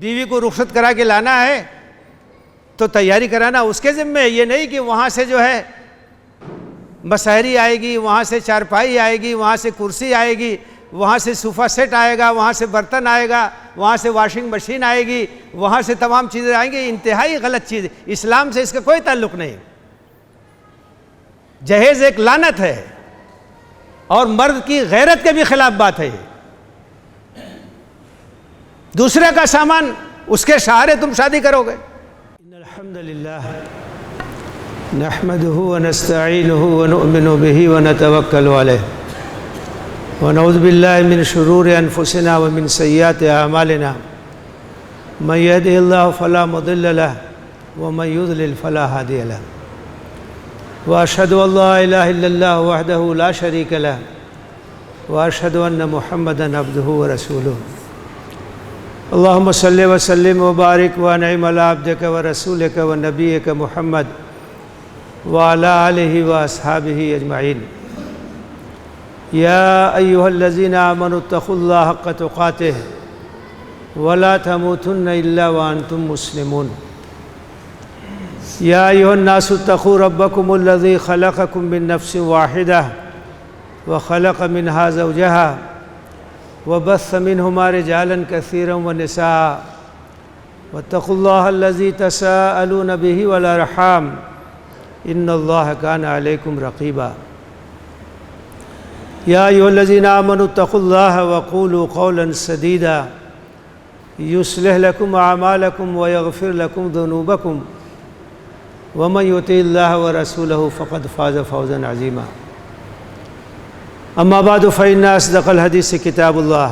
بیوی کو رخصت کرا کے لانا ہے تو تیاری کرانا اس کے ذمہ ہے، یہ نہیں کہ وہاں سے جو ہے مسحری آئے گی، وہاں سے چارپائی آئے گی، وہاں سے کرسی آئے گی، وہاں سے صوفہ سیٹ آئے گا، وہاں سے برتن آئے گا، وہاں سے واشنگ مشین آئے گی، وہاں سے تمام چیزیں آئیں گی۔ انتہائی غلط چیز، اسلام سے اس کا کوئی تعلق نہیں۔ جہیز ایک لعنت ہے اور مرد کی غیرت کے بھی خلاف بات ہے۔ دوسرے کا سامان اس کے سہارے تم شادی کرو گے۔ ان الحمد للہ نحمده ونستعینه ونؤمن به ونتوکل علیہ ونعوذ باللہ من شرور انفسنا ومن سیئات اعمالنا من یهده اللہ فلا مضل له ومن یضلل فلا هادی له واشهد ان لا الہ الا اللہ وحدہ لا شریک له واشهد ان محمدا عبدہ ورسولہ اللہم صلی وسلم وبارک وانعم علی عبدک ورسولک ونبیک محمد وعلی آلہ واصحابہ اجمعین۔ یا ایہا الذین آمنوا اتقوا اللہ حق تقاتہ ولا تموتن الا وانتم مسلمون۔ یا ایہا الناس اتقوا ربکم الذی خلقکم من نفس واحدہ وخلق منها زوجها وبث منهما رجالا كثيرا ونساء واتقوا الله الذي تساءلون به والأرحام إن الله كان عليكم رقيبا۔ يا أيها الذين آمنوا اتقوا الله وقولوا قولا سديدا يصلح لكم أعمالكم ويغفر لكم ذنوبكم ومن يطع الله ورسوله فقد فاز فوزا عظيما۔ اما بعد فإن أصدق الحديث كتاب الله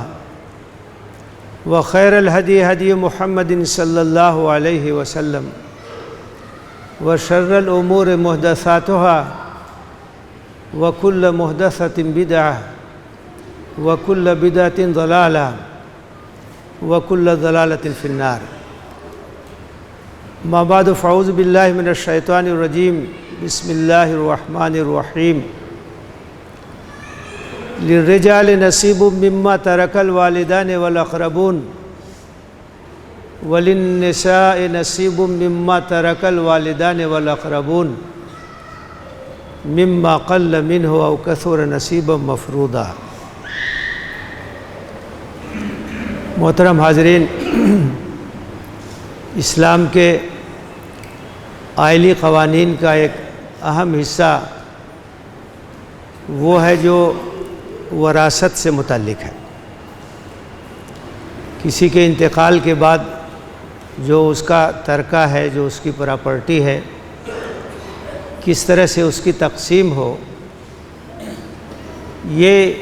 وخير الهدي هدي محمد صلى الله عليه وسلم وشر الأمور محدثاتها وكل محدثة بدعة وكل بدعة ضلالة وكل ضلالة في النار۔ ما بعد فأعوذ بالله من الشيطان الرجيم بسم الله الرحمن الرحيم۔ للرجال نصیب مما ترک الوالدان والاقربون وللنساء نصیب مما ترک الوالدان والاقربون مما قل منه او کثر نصیبا مفروضا۔ محترم حاضرین، اسلام کے آئلی قوانین کا ایک اہم حصہ وہ ہے جو وراثت سے متعلق ہے۔ کسی کے انتقال کے بعد جو اس کا ترکہ ہے، جو اس کی پراپرٹی ہے، کس طرح سے اس کی تقسیم ہو، یہ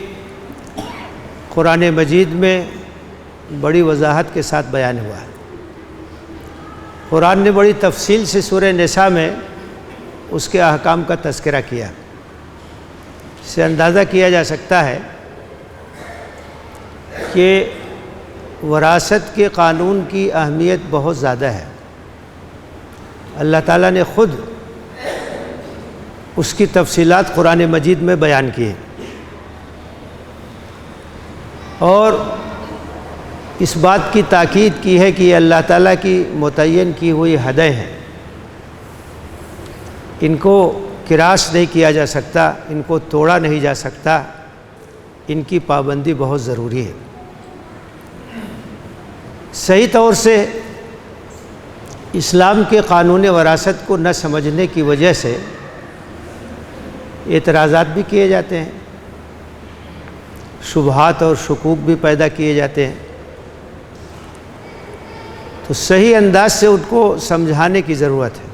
قرآن مجید میں بڑی وضاحت کے ساتھ بیان ہوا ہے۔ قرآن نے بڑی تفصیل سے سورہ نساء میں اس کے احکام کا تذکرہ کیا۔ اس سے اندازہ کیا جا سکتا ہے کہ وراثت کے قانون کی اہمیت بہت زیادہ ہے۔ اللہ تعالیٰ نے خود اس کی تفصیلات قرآن مجید میں بیان کی ہیں اور اس بات کی تاکید کی ہے کہ یہ اللہ تعالیٰ کی متعین کی ہوئی حدیں ہیں، ان کو کراس نہیں کیا جا سکتا، ان کو توڑا نہیں جا سکتا، ان کی پابندی بہت ضروری ہے۔ صحیح طور سے اسلام کے قانون وراثت کو نہ سمجھنے کی وجہ سے اعتراضات بھی کیے جاتے ہیں، شبہات اور شکوک بھی پیدا کیے جاتے ہیں، تو صحیح انداز سے ان کو سمجھانے کی ضرورت ہے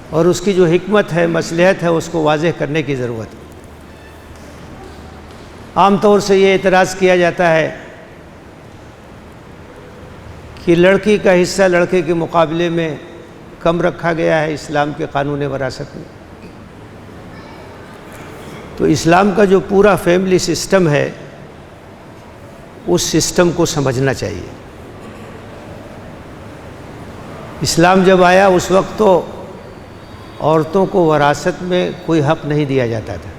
اور اس کی جو حکمت ہے، مصلحت ہے، اس کو واضح کرنے کی ضرورت ہے۔ عام طور سے یہ اعتراض کیا جاتا ہے کہ لڑکی کا حصہ لڑکے کے مقابلے میں کم رکھا گیا ہے اسلام کے قانون وراثت میں۔ تو اسلام کا جو پورا فیملی سسٹم ہے، اس سسٹم کو سمجھنا چاہیے۔ اسلام جب آیا اس وقت تو عورتوں کو وراثت میں کوئی حق نہیں دیا جاتا تھا۔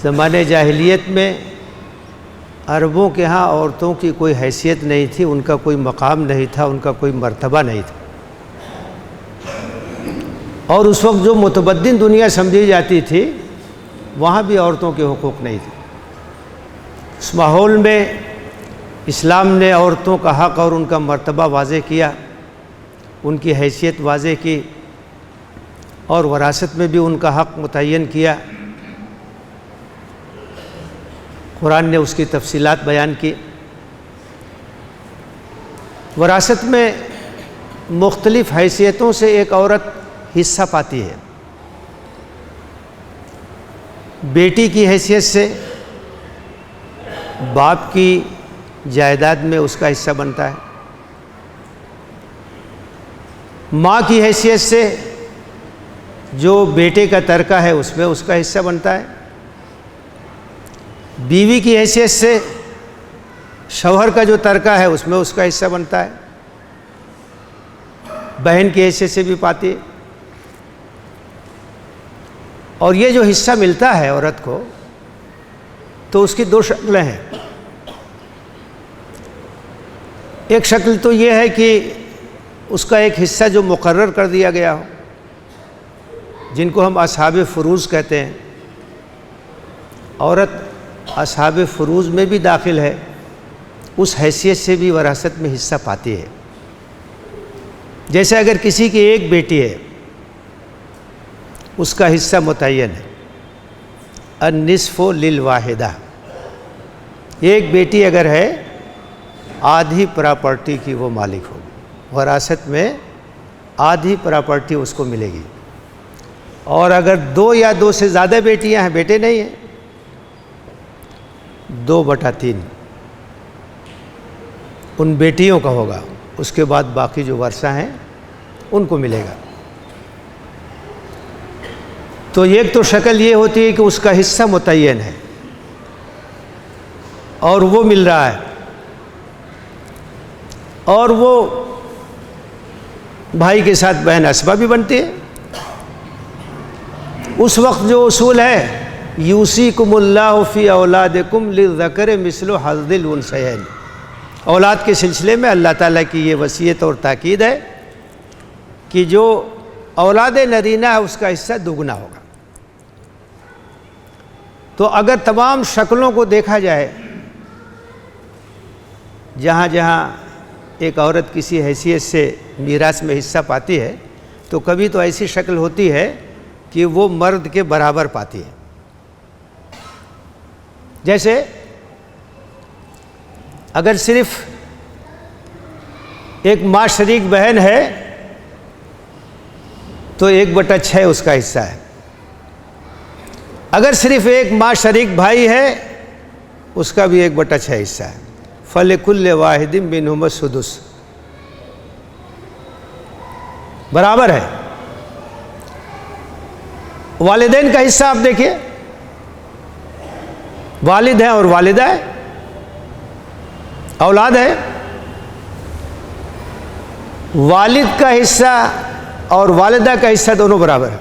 زمانے جاہلیت میں عربوں کے ہاں عورتوں کی کوئی حیثیت نہیں تھی، ان کا کوئی مقام نہیں تھا، ان کا کوئی مرتبہ نہیں تھا، اور اس وقت جو متمدن دنیا سمجھی جاتی تھی وہاں بھی عورتوں کے حقوق نہیں تھے۔ اس ماحول میں اسلام نے عورتوں کا حق اور ان کا مرتبہ واضح کیا، ان کی حیثیت واضح کی، اور وراثت میں بھی ان کا حق متعین کیا۔ قرآن نے اس کی تفصیلات بیان کی۔ وراثت میں مختلف حیثیتوں سے ایک عورت حصہ پاتی ہے۔ بیٹی کی حیثیت سے باپ کی جائیداد میں اس کا حصہ بنتا ہے، ماں کی حیثیت سے جو بیٹے کا ترکہ ہے اس میں اس کا حصہ بنتا ہے، بیوی کی حیثیت سے شوہر کا جو ترکہ ہے اس میں اس کا حصہ بنتا ہے، بہن کی حیثیت سے بھی پاتی ہے۔ اور یہ جو حصہ ملتا ہے عورت کو تو اس کی دو شکلیں ہیں۔ ایک شکل تو یہ ہے کہ اس کا ایک حصہ جو مقرر کر دیا گیا ہو، جن کو ہم اصحاب فروض کہتے ہیں۔ عورت اصحاب فروض میں بھی داخل ہے، اس حیثیت سے بھی وراثت میں حصہ پاتی ہے۔ جیسے اگر کسی کی ایک بیٹی ہے، اس کا حصہ متعین ہے، النصف للواحدہ، ایک بیٹی اگر ہے آدھی پراپرٹی کی وہ مالک ہوگی، وراثت میں آدھی پراپرٹی اس کو ملے گی۔ اور اگر دو یا دو سے زیادہ بیٹیاں ہیں، بیٹے نہیں ہیں، 2/3 ان بیٹیوں کا ہوگا، اس کے بعد باقی جو ورثہ ہیں ان کو ملے گا۔ تو ایک تو شکل یہ ہوتی ہے کہ اس کا حصہ متعین ہے اور وہ مل رہا ہے، اور وہ بھائی کے ساتھ بہن اسبہ بھی بنتی ہے۔ اس وقت جو اصول ہے، یوصیکم اللہ فی اولادکم للذکر مثل حظ الانثیین، اولاد کے سلسلے میں اللہ تعالیٰ کی یہ وصیت اور تاکید ہے کہ جو اولاد نرینہ ہے اس کا حصہ دگنا ہوگا۔ تو اگر تمام شکلوں کو دیکھا جائے، جہاں جہاں ایک عورت کسی حیثیت سے میراث میں حصہ پاتی ہے، تو کبھی تو ایسی شکل ہوتی ہے کہ وہ مرد کے برابر پاتی ہے۔ جیسے اگر صرف ایک ماں شریک بہن ہے تو 1/6 اس کا حصہ ہے، اگر صرف ایک ماں شریک بھائی ہے اس کا بھی 1/6 حصہ ہے۔ فَلِكُلِّ وَاحِدٍ مِّنْهُمَا السُّدُسُ، برابر ہے۔ والدین کا حصہ آپ دیکھیے، والد ہیں اور والدہ ہے، اولاد ہے، والد کا حصہ اور والدہ کا حصہ دونوں برابر ہے۔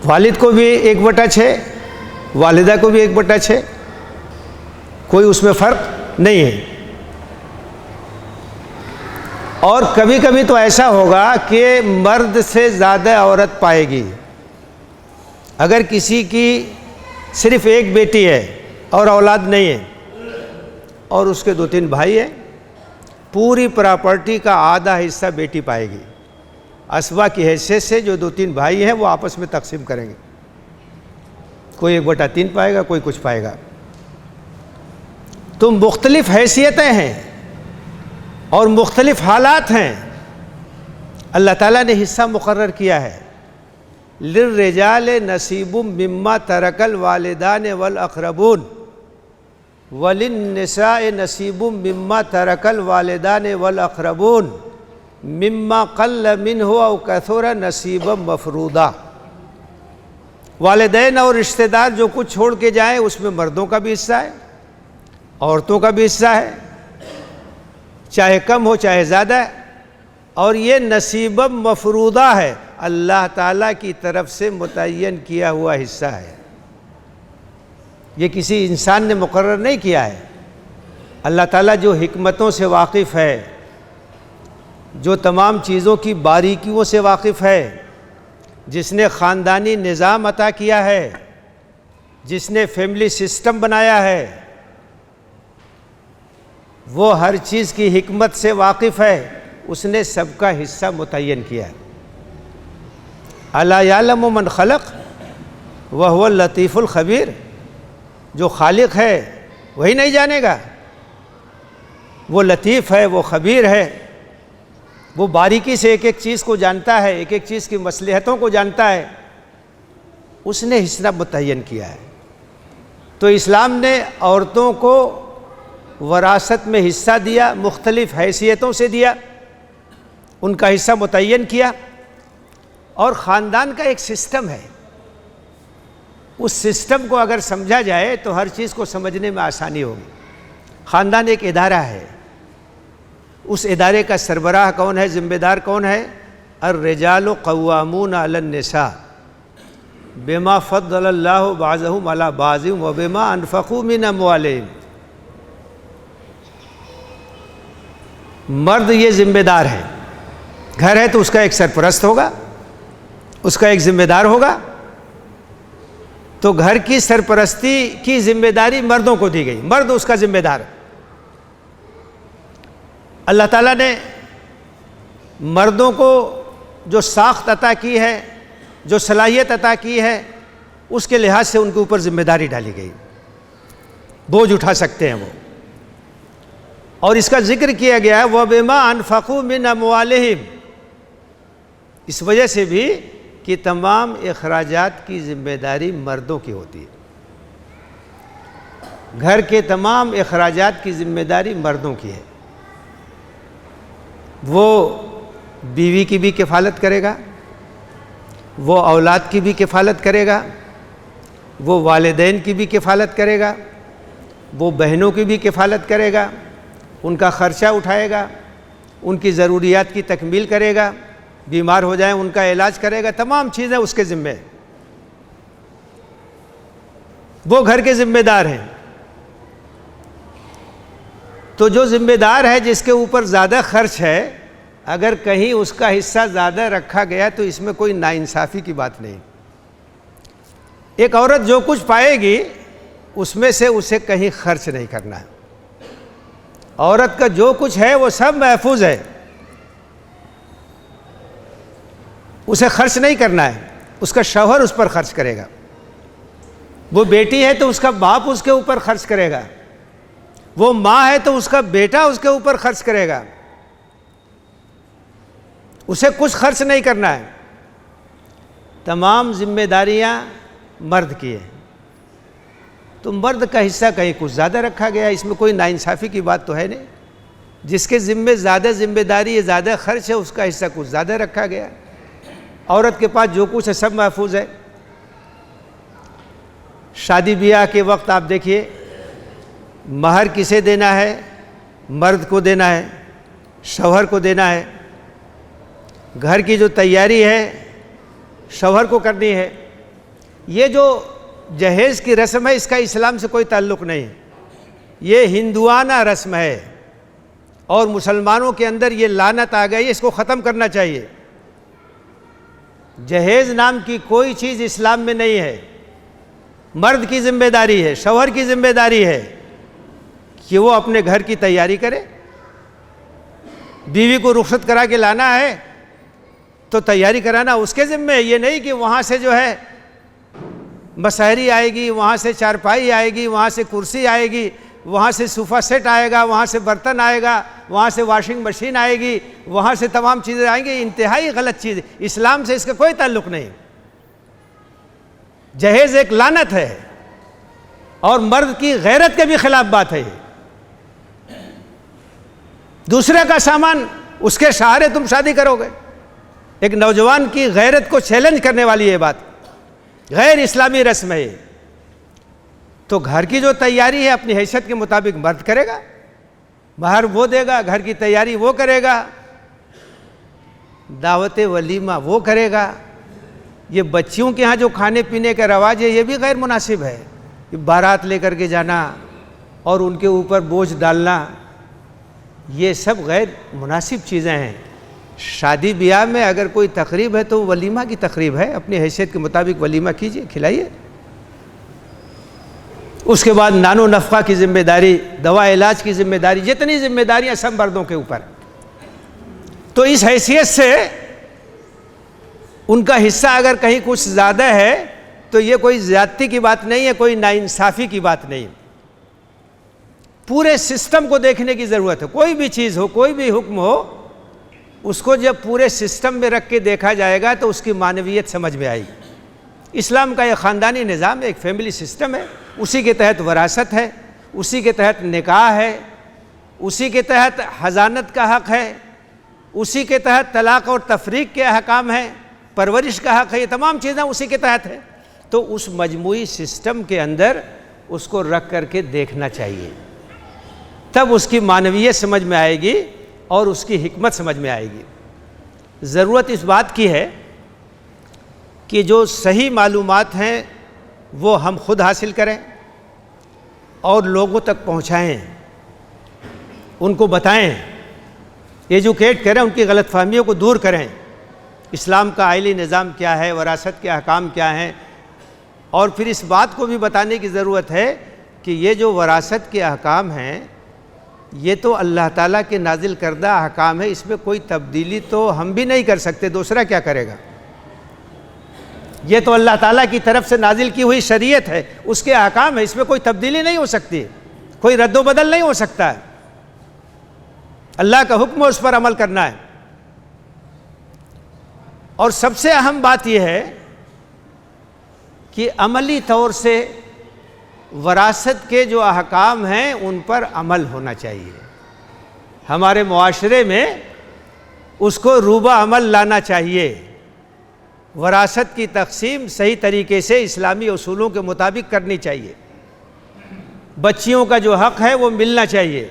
والد کو بھی 1/6، والدہ کو بھی 1/6، کوئی اس میں فرق نہیں ہے۔ اور کبھی کبھی تو ایسا ہوگا کہ مرد سے زیادہ عورت پائے گی۔ اگر کسی کی صرف ایک بیٹی ہے اور اولاد نہیں ہے اور اس کے 2-3 بھائی ہیں، پوری پراپرٹی کا آدھا حصہ بیٹی پائے گی۔ اسبہ کی حیثیت سے جو 2-3 بھائی ہیں وہ آپس میں تقسیم کریں گے، کوئی 1/3 پائے گا، کوئی کچھ پائے گا۔ تو مختلف حیثیتیں ہیں اور مختلف حالات ہیں، اللہ تعالیٰ نے حصہ مقرر کیا ہے۔ للرجال نصیب مما ترک الوالدان والاقربون وللنساء نصیب مما ترک الوالدان والاقربون مما قل منہ او کثر نصیبا مفروضا۔ والدین اور رشتہ دار جو کچھ چھوڑ کے جائیں اس میں مردوں کا بھی حصہ ہے، عورتوں کا بھی حصہ ہے، چاہے کم ہو چاہے زیادہ ہے، اور یہ نصیب مفروضہ ہے، اللہ تعالیٰ کی طرف سے متعین کیا ہوا حصہ ہے۔ یہ کسی انسان نے مقرر نہیں کیا ہے۔ اللہ تعالیٰ جو حکمتوں سے واقف ہے، جو تمام چیزوں کی باریکیوں سے واقف ہے، جس نے خاندانی نظام عطا کیا ہے، جس نے فیملی سسٹم بنایا ہے، وہ ہر چیز کی حکمت سے واقف ہے، اس نے سب کا حصہ متعین کیا ہے۔ الا یعلم من خلق وہو اللطیف الخبیر، جو خالق ہے وہی نہیں جانے گا، وہ لطیف ہے، وہ خبیر ہے، وہ باریکی سے ایک ایک چیز کو جانتا ہے، ایک ایک چیز کی مصلحتوں کو جانتا ہے، اس نے حصہ متعین کیا ہے۔ تو اسلام نے عورتوں کو وراثت میں حصہ دیا، مختلف حیثیتوں سے دیا، ان کا حصہ متعین کیا، اور خاندان کا ایک سسٹم ہے، اس سسٹم کو اگر سمجھا جائے تو ہر چیز کو سمجھنے میں آسانی ہوگی۔ خاندان ایک ادارہ ہے، اس ادارے کا سربراہ کون ہے، ذمہ دار کون ہے؟ الرجال قوامون علی النساء بما فضل اللہ بعضهم علی بعض وبما انفقوا من اموالهم۔ مرد یہ ذمہ دار ہے، گھر ہے تو اس کا ایک سرپرست ہوگا، اس کا ایک ذمہ دار ہوگا، تو گھر کی سرپرستی کی ذمہ داری مردوں کو دی گئی، مرد اس کا ذمہ دار ہے۔ اللہ تعالیٰ نے مردوں کو جو ساخت عطا کی ہے، جو صلاحیت عطا کی ہے، اس کے لحاظ سے ان کے اوپر ذمہ داری ڈالی گئی، بوجھ اٹھا سکتے ہیں وہ، اور اس کا ذکر کیا گیا ہے وَبِمَا أَنفَقُوا مِنْ أَمْوَالِهِمْ، اس وجہ سے بھی کہ تمام اخراجات کی ذمہ داری مردوں کی ہوتی ہے، گھر کے تمام اخراجات کی ذمہ داری مردوں کی ہے۔ وہ بیوی کی بھی کفالت کرے گا، وہ اولاد کی بھی کفالت کرے گا، وہ والدین کی بھی کفالت کرے گا، وہ بہنوں کی بھی کفالت کرے گا، ان کا خرچہ اٹھائے گا، ان کی ضروریات کی تکمیل کرے گا، بیمار ہو جائیں ان کا علاج کرے گا، تمام چیزیں اس کے ذمہ ہیں، وہ گھر کے ذمہ دار ہیں۔ تو جو ذمہ دار ہے، جس کے اوپر زیادہ خرچ ہے، اگر کہیں اس کا حصہ زیادہ رکھا گیا تو اس میں کوئی ناانصافی کی بات نہیں۔ ایک عورت جو کچھ پائے گی اس میں سے اسے کہیں خرچ نہیں کرنا ہے، عورت کا جو کچھ ہے وہ سب محفوظ ہے، اسے خرچ نہیں کرنا ہے، اس کا شوہر اس پر خرچ کرے گا، وہ بیٹی ہے تو اس کا باپ اس کے اوپر خرچ کرے گا، وہ ماں ہے تو اس کا بیٹا اس کے اوپر خرچ کرے گا، اسے کچھ خرچ نہیں کرنا ہے، تمام ذمہ داریاں مرد کی ہیں۔ تو مرد کا حصہ کہیں کچھ زیادہ رکھا گیا، اس میں کوئی ناانصافی کی بات تو ہے نہیں، جس کے ذمہ زیادہ ذمہ داری ہے، زیادہ خرچ ہے، اس کا حصہ کچھ زیادہ رکھا گیا۔ عورت کے پاس جو کچھ ہے سب محفوظ ہے۔ شادی بیاہ کے وقت آپ دیکھیے، مہر کسے دینا ہے؟ مرد کو دینا ہے، شوہر کو دینا ہے۔ گھر کی جو تیاری ہے شوہر کو کرنی ہے۔ یہ جو جہیز کی رسم ہے اس کا اسلام سے کوئی تعلق نہیں ہے، یہ ہندوانہ رسم ہے، اور مسلمانوں کے اندر یہ لعنت آ گئی ہے، اس کو ختم کرنا چاہیے۔ جہیز نام کی کوئی چیز اسلام میں نہیں ہے، مرد کی ذمہ داری ہے، شوہر کی ذمہ داری ہے کہ وہ اپنے گھر کی تیاری کرے۔ بیوی کو رخصت کرا کے لانا ہے تو تیاری کرانا اس کے ذمہ ہے، یہ نہیں کہ وہاں سے جو ہے مسحری آئے گی، وہاں سے چارپائی آئے گی، وہاں سے کرسی آئے گی، وہاں سے صوفہ سیٹ آئے گا، وہاں سے برتن آئے گا، وہاں سے واشنگ مشین آئے گی، وہاں سے تمام چیزیں آئیں گی۔ انتہائی غلط چیز، اسلام سے اس کا کوئی تعلق نہیں۔ جہیز ایک لعنت ہے اور مرد کی غیرت کے بھی خلاف بات ہے۔ دوسرے کا سامان، اس کے سہارے تم شادی کرو گے، ایک نوجوان کی غیرت کو چیلنج کرنے والی یہ بات، غیر اسلامی رسم ہے۔ تو گھر کی جو تیاری ہے اپنی حیثیت کے مطابق مرد کرے گا، مہر وہ دے گا، گھر کی تیاری وہ کرے گا، دعوت ولیمہ وہ کرے گا۔ یہ بچیوں کے ہاں جو کھانے پینے کا رواج ہے یہ بھی غیر مناسب ہے، بارات لے کر کے جانا اور ان کے اوپر بوجھ ڈالنا، یہ سب غیر مناسب چیزیں ہیں۔ شادی بیاہ میں اگر کوئی تقریب ہے تو ولیمہ کی تقریب ہے، اپنی حیثیت کے مطابق ولیمہ کیجئے، کھلائیے۔ اس کے بعد نان و نفقہ کی ذمہ داری، دوا علاج کی ذمہ داری، جتنی ذمہ داریاں سب مردوں کے اوپر۔ تو اس حیثیت سے ان کا حصہ اگر کہیں کچھ زیادہ ہے تو یہ کوئی زیادتی کی بات نہیں ہے، کوئی ناانصافی کی بات نہیں۔ پورے سسٹم کو دیکھنے کی ضرورت ہے، کوئی بھی چیز ہو، کوئی بھی حکم ہو، اس کو جب پورے سسٹم میں رکھ کے دیکھا جائے گا تو اس کی معنویت سمجھ میں آئے گی۔ اسلام کا ایک خاندانی نظام ہے، ایک فیملی سسٹم ہے، اسی کے تحت وراثت ہے، اسی کے تحت نکاح ہے، اسی کے تحت حضانت کا حق ہے، اسی کے تحت طلاق اور تفریق کے احکام ہیں، پرورش کا حق ہے، یہ تمام چیزیں اسی کے تحت ہیں۔ تو اس مجموعی سسٹم کے اندر اس کو رکھ کر کے دیکھنا چاہیے، تب اس کی معنویت سمجھ میں آئے گی اور اس کی حکمت سمجھ میں آئے گی۔ ضرورت اس بات کی ہے کہ جو صحیح معلومات ہیں وہ ہم خود حاصل کریں اور لوگوں تک پہنچائیں، ان کو بتائیں، ایجوکیٹ کریں، ان کی غلط فہمیوں کو دور کریں۔ اسلام کا عائلی نظام کیا ہے، وراثت کے احکام کیا ہیں، اور پھر اس بات کو بھی بتانے کی ضرورت ہے کہ یہ جو وراثت کے احکام ہیں یہ تو اللہ تعالیٰ کے نازل کردہ احکام ہے، اس میں کوئی تبدیلی تو ہم بھی نہیں کر سکتے، دوسرا کیا کرے گا؟ یہ تو اللہ تعالیٰ کی طرف سے نازل کی ہوئی شریعت ہے، اس کے احکام ہے، اس میں کوئی تبدیلی نہیں ہو سکتی، کوئی رد و بدل نہیں ہو سکتا ہے۔ اللہ کا حکم ہے، اس پر عمل کرنا ہے۔ اور سب سے اہم بات یہ ہے کہ عملی طور سے وراثت کے جو احکام ہیں ان پر عمل ہونا چاہیے، ہمارے معاشرے میں اس کو روبہ عمل لانا چاہیے۔ وراثت کی تقسیم صحیح طریقے سے اسلامی اصولوں کے مطابق کرنی چاہیے، بچیوں کا جو حق ہے وہ ملنا چاہیے،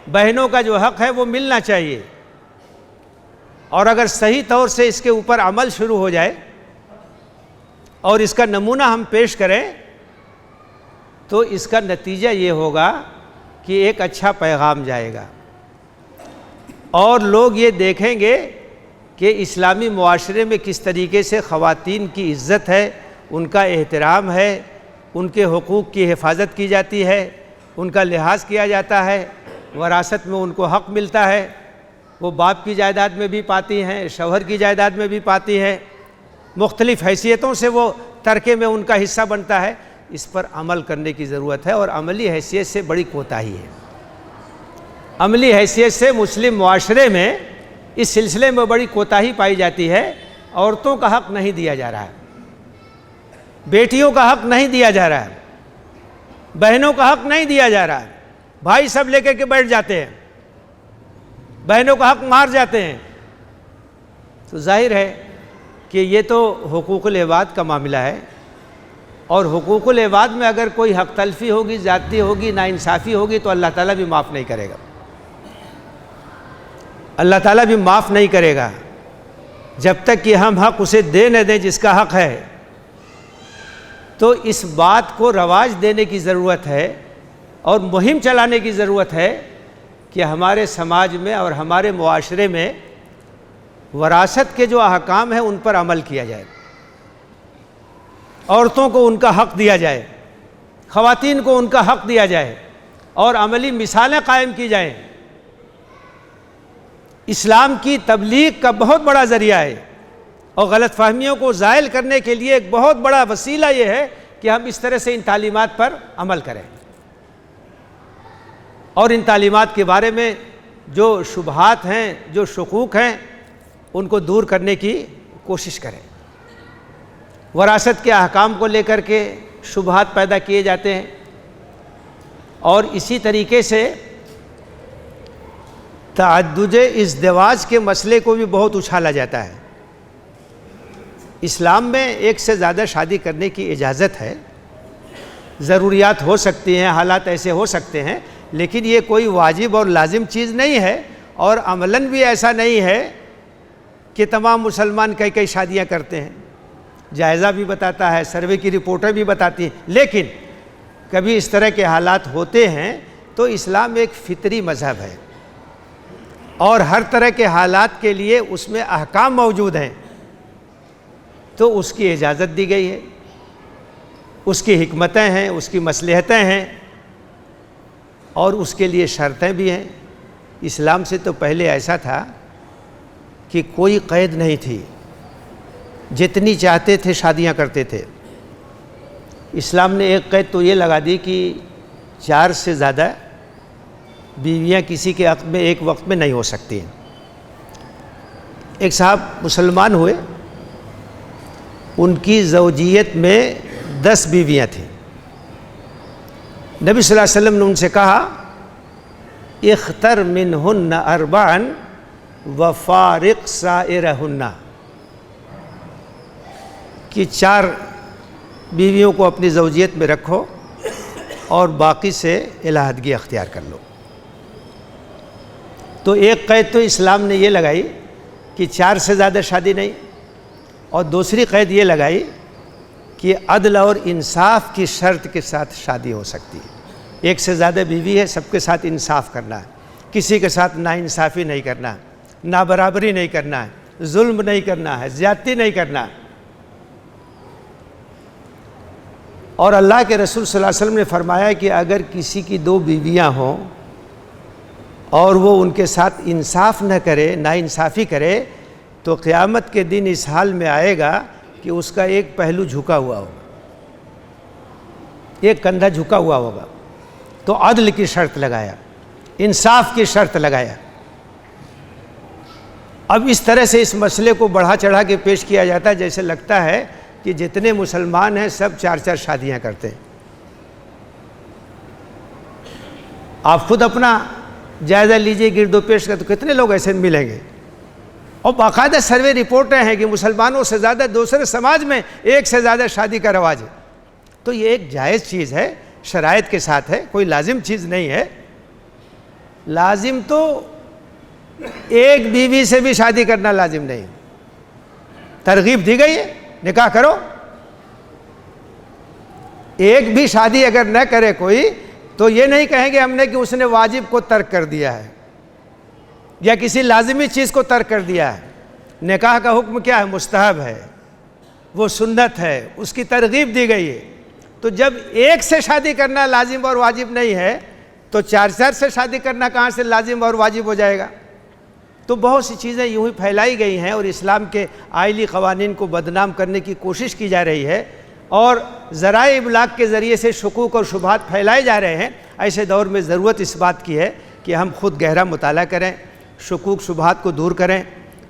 بہنوں کا جو حق ہے وہ ملنا چاہیے، اور اگر صحیح طور سے اس کے اوپر عمل شروع ہو جائے اور اس کا نمونہ ہم پیش کریں تو اس کا نتیجہ یہ ہوگا کہ ایک اچھا پیغام جائے گا، اور لوگ یہ دیکھیں گے کہ اسلامی معاشرے میں کس طریقے سے خواتین کی عزت ہے، ان کا احترام ہے، ان کے حقوق کی حفاظت کی جاتی ہے، ان کا لحاظ کیا جاتا ہے، وراثت میں ان کو حق ملتا ہے، وہ باپ کی جائیداد میں بھی پاتی ہیں، شوہر کی جائیداد میں بھی پاتی ہیں، مختلف حیثیتوں سے وہ ترکے میں ان کا حصہ بنتا ہے۔ اس پر عمل کرنے کی ضرورت ہے، اور عملی حیثیت سے بڑی کوتاہی ہے۔ عملی حیثیت سے مسلم معاشرے میں اس سلسلے میں بڑی کوتاہی پائی جاتی ہے، عورتوں کا حق نہیں دیا جا رہا ہے، بیٹیوں کا حق نہیں دیا جا رہا ہے، بہنوں کا حق نہیں دیا جا رہا ہے، بھائی سب لے کر کے بیٹھ جاتے ہیں، بہنوں کا حق مار جاتے ہیں۔ تو ظاہر ہے کہ یہ تو حقوق العباد کا معاملہ ہے، اور حقوق العباد میں اگر کوئی حق تلفی ہوگی، زیادتی ہوگی، ناانصافی ہوگی تو اللہ تعالیٰ بھی معاف نہیں کرے گا، اللہ تعالیٰ بھی معاف نہیں کرے گا جب تک کہ ہم حق اسے دے نہ دیں جس کا حق ہے۔ تو اس بات کو رواج دینے کی ضرورت ہے اور مہم چلانے کی ضرورت ہے کہ ہمارے سماج میں اور ہمارے معاشرے میں وراثت کے جو احکام ہیں ان پر عمل کیا جائے، عورتوں کو ان کا حق دیا جائے، خواتین کو ان کا حق دیا جائے، اور عملی مثالیں قائم کی جائیں۔ اسلام کی تبلیغ کا بہت بڑا ذریعہ ہے، اور غلط فہمیوں کو زائل کرنے کے لیے ایک بہت بڑا وسیلہ یہ ہے کہ ہم اس طرح سے ان تعلیمات پر عمل کریں، اور ان تعلیمات کے بارے میں جو شبہات ہیں، جو شکوک ہیں، ان کو دور کرنے کی کوشش کریں۔ وراثت کے احکام کو لے کر کے شبہات پیدا کیے جاتے ہیں، اور اسی طریقے سے تعدد ازدواج کے مسئلے کو بھی بہت اچھالا جاتا ہے۔ اسلام میں ایک سے زیادہ شادی کرنے کی اجازت ہے، ضروریات ہو سکتی ہیں، حالات ایسے ہو سکتے ہیں، لیکن یہ کوئی واجب اور لازم چیز نہیں ہے، اور عملاً بھی ایسا نہیں ہے کہ تمام مسلمان کئی شادیاں کرتے ہیں۔ جائزہ بھی بتاتا ہے، سروے کی رپورٹیں بھی بتاتی ہیں، لیکن کبھی اس طرح کے حالات ہوتے ہیں تو اسلام ایک فطری مذہب ہے اور ہر طرح کے حالات کے لیے اس میں احکام موجود ہیں، تو اس کی اجازت دی گئی ہے، اس کی حکمتیں ہیں، اس کی مصلحتیں ہیں اور اس کے لیے شرطیں بھی ہیں۔ اسلام سے تو پہلے ایسا تھا کہ کوئی قید نہیں تھی، جتنی چاہتے تھے شادیاں کرتے تھے۔ اسلام نے ایک قید تو یہ لگا دی کہ 4 سے زیادہ بیویاں کسی کے حق میں ایک وقت میں نہیں ہو سکتی ہیں۔ ایک صاحب مسلمان ہوئے، ان کی زوجیت میں 10 بیویاں تھیں۔ نبی صلی اللہ علیہ وسلم نے ان سے کہا اختر منہن 4 وفارق سائرہن، کہ 4 بیویوں کو اپنی زوجیت میں رکھو اور باقی سے علیحدگی اختیار کر لو۔ تو ایک قید تو اسلام نے یہ لگائی کہ 4 سے زیادہ شادی نہیں، اور دوسری قید یہ لگائی کہ عدل اور انصاف کی شرط کے ساتھ شادی ہو سکتی ہے۔ ایک سے زیادہ بیوی ہے، سب کے ساتھ انصاف کرنا ہے، کسی کے ساتھ ناانصافی نہیں کرنا ہے، نابرابری نہیں کرنا ہے، ظلم نہیں کرنا ہے، زیادتی نہیں کرنا ہے۔ اور اللہ کے رسول صلی اللہ علیہ وسلم نے فرمایا کہ اگر کسی کی 2 بیویاں ہوں اور وہ ان کے ساتھ انصاف نہ کرے، ناانصافی کرے، تو قیامت کے دن اس حال میں آئے گا کہ اس کا ایک پہلو جھکا ہوا ہوگا، ایک کندھا جھکا ہوا ہوگا۔ تو عدل کی شرط لگایا، انصاف کی شرط لگایا۔ اب اس طرح سے اس مسئلے کو بڑھا چڑھا کے پیش کیا جاتا ہے جیسے لگتا ہے کہ جتنے مسلمان ہیں سب 4 شادیاں کرتے ہیں۔ آپ خود اپنا جائزہ لیجئے، گرد و پیش کا، تو کتنے لوگ ایسے ملیں گے؟ اور باقاعدہ سروے رپورٹیں ہیں کہ مسلمانوں سے زیادہ دوسرے سماج میں 1 سے زیادہ شادی کا رواج ہے۔ تو یہ ایک جائز چیز ہے، شرائط کے ساتھ ہے، کوئی لازم چیز نہیں ہے۔ لازم تو ایک بیوی سے بھی شادی کرنا لازم نہیں، ترغیب دی گئی ہے، نکاح کرو۔ ایک بھی شادی اگر نہ کرے کوئی تو یہ نہیں کہیں گے ہم نے کہ اس نے واجب کو ترک کر دیا ہے یا کسی لازمی چیز کو ترک کر دیا ہے۔ نکاح کا حکم کیا ہے؟ مستحب ہے، وہ سنت ہے، اس کی ترغیب دی گئی ہے۔ تو جب ایک سے شادی کرنا لازم اور واجب نہیں ہے تو 4 سے شادی کرنا کہاں سے لازم اور واجب ہو جائے گا؟ تو بہت سی چیزیں یوں ہی پھیلائی گئی ہیں اور اسلام کے آئلی قوانین کو بدنام کرنے کی کوشش کی جا رہی ہے اور ذرائع ابلاغ کے ذریعے سے شکوک اور شبہات پھیلائے جا رہے ہیں۔ ایسے دور میں ضرورت اس بات کی ہے کہ ہم خود گہرا مطالعہ کریں، شکوک شبہات کو دور کریں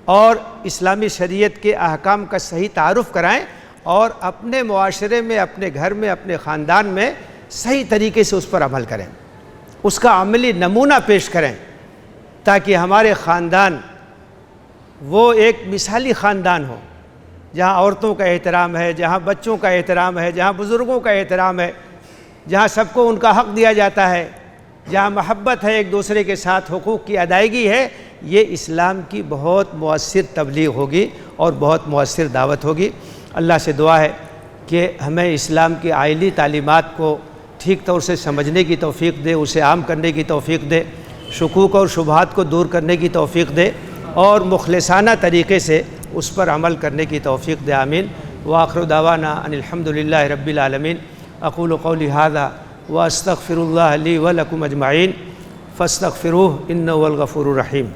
اور اسلامی شریعت کے احکام کا صحیح تعارف کرائیں اور اپنے معاشرے میں، اپنے گھر میں، اپنے خاندان میں صحیح طریقے سے اس پر عمل کریں، اس کا عملی نمونہ پیش کریں تاکہ ہمارے خاندان وہ ایک مثالی خاندان ہو جہاں عورتوں کا احترام ہے، جہاں بچوں کا احترام ہے، جہاں بزرگوں کا احترام ہے، جہاں سب کو ان کا حق دیا جاتا ہے، جہاں محبت ہے، ایک دوسرے کے ساتھ حقوق کی ادائیگی ہے۔ یہ اسلام کی بہت مؤثر تبلیغ ہوگی اور بہت مؤثر دعوت ہوگی۔ اللہ سے دعا ہے کہ ہمیں اسلام کی آئلی تعلیمات کو ٹھیک طور سے سمجھنے کی توفیق دے، اسے عام کرنے کی توفیق دے، شکوک اور شبہات کو دور کرنے کی توفیق دے اور مخلصانہ طریقے سے اس پر عمل کرنے کی توفیق دے۔ آمین۔ وآخر دعوانا ان الحمدللہ رب العالمین۔ اقول قولی ھذا واستغفر اللہ لی ولکم اجمعین فاستغفروہ انہ هو الغفور الرحیم۔